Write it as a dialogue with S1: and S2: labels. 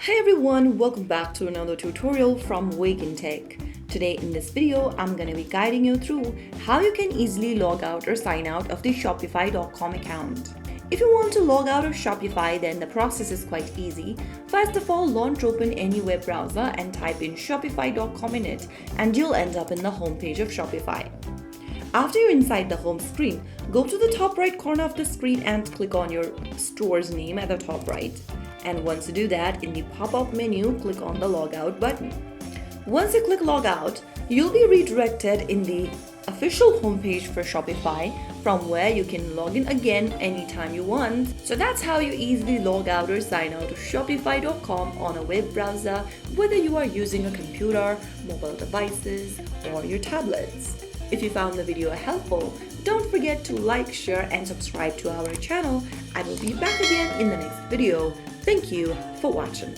S1: Hey everyone, welcome back to another tutorial from Wake&Tech. Today in this video, I'm going to be guiding you through how you can easily log out or sign out of the Shopify.com account. If you want to log out of Shopify, then the process is quite easy. First of all, launch open any web browser and type in Shopify.com in it, and you'll end up in the homepage of Shopify. After you're inside the home screen, go to the top right corner of the screen and click on your store's name at the top right. And once you do that, in the pop-up menu, click on the Logout button. Once you click Logout, you'll be redirected in the official homepage for Shopify, from where you can log in again anytime you want. So that's how you easily log out or sign out of Shopify.com on a web browser, whether you are using a computer, mobile devices, or your tablets. If you found the video helpful, don't forget to like, share, and subscribe to our channel. I will be back again in the next video. Thank you for watching.